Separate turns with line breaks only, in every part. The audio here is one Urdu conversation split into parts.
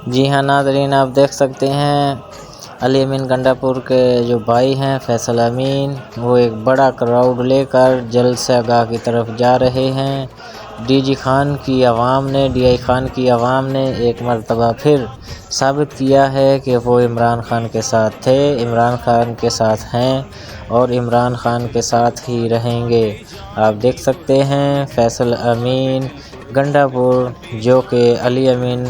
جی ہاں ناظرین، آپ دیکھ سکتے ہیں علی امین گنڈا پور کے جو بھائی ہیں فیصل امین، وہ ایک بڑا کراؤڈ لے کر جلسہ گاہ کی طرف جا رہے ہیں۔ ڈی آئی خان کی عوام نے ایک مرتبہ پھر ثابت کیا ہے کہ وہ عمران خان کے ساتھ تھے، عمران خان کے ساتھ ہیں اور عمران خان کے ساتھ ہی رہیں گے۔ آپ دیکھ سکتے ہیں فیصل امین گنڈا پور، جو کہ علی امین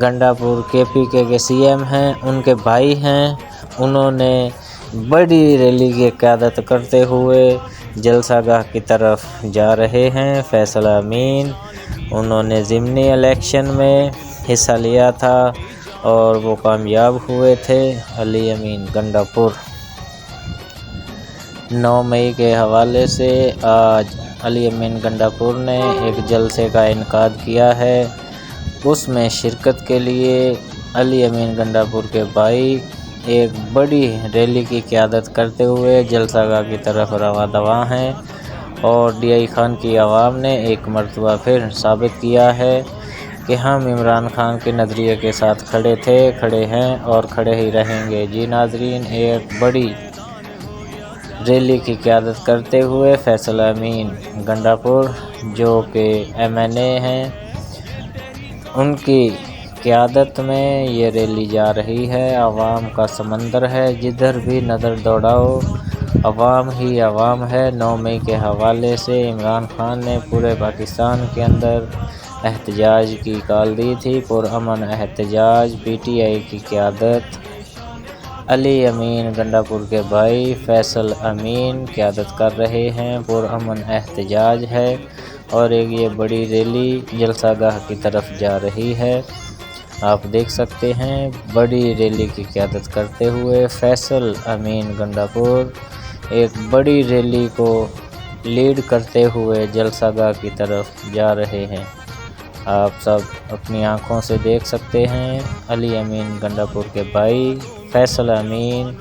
گنڈا پور کے سی ایم ہیں، ان کے بھائی ہیں، انہوں نے بڑی ریلی کی قیادت کرتے ہوئے جلسہ گاہ کی طرف جا رہے ہیں۔ فیصل امین، انہوں نے ضمنی الیکشن میں حصہ لیا تھا اور وہ کامیاب ہوئے تھے۔ علی امین گنڈا پور 9 مئی کے حوالے سے آج علی امین گنڈا پور نے ایک جلسے کا انعقاد کیا ہے۔ اس میں شرکت کے لیے علی امین گنڈا پور کے بھائی ایک بڑی ریلی کی قیادت کرتے ہوئے جلسہ گاہ کی طرف رواں ہیں، اور ڈی آئی خان کی عوام نے ایک مرتبہ پھر ثابت کیا ہے کہ ہم عمران خان کے نظریے کے ساتھ کھڑے تھے، کھڑے ہیں اور کھڑے ہی رہیں گے۔ جی ناظرین، ایک بڑی ریلی کی قیادت کرتے ہوئے فیصل امین گنڈا پور، جو کہ ایم این اے ہیں، ان کی قیادت میں یہ ریلی جا رہی ہے۔ عوام کا سمندر ہے، جدھر بھی نظر دوڑاؤ عوام ہی عوام ہے۔ 9 مئی کے حوالے سے عمران خان نے پورے پاکستان کے اندر احتجاج کی کال دی تھی، پرامن احتجاج۔ پی ٹی آئی کی قیادت علی امین گنڈا پور کے بھائی فیصل امین قیادت کر رہے ہیں، پرامن احتجاج ہے اور ایک یہ بڑی ریلی جلسہ گاہ کی طرف جا رہی ہے۔ آپ دیکھ سکتے ہیں بڑی ریلی کی قیادت کرتے ہوئے فیصل امین گنڈا پور ایک بڑی ریلی کو لیڈ کرتے ہوئے جلسہ گاہ کی طرف جا رہے ہیں۔ آپ سب اپنی آنکھوں سے دیکھ سکتے ہیں علی امین گنڈا پور کے بھائی فیصل امین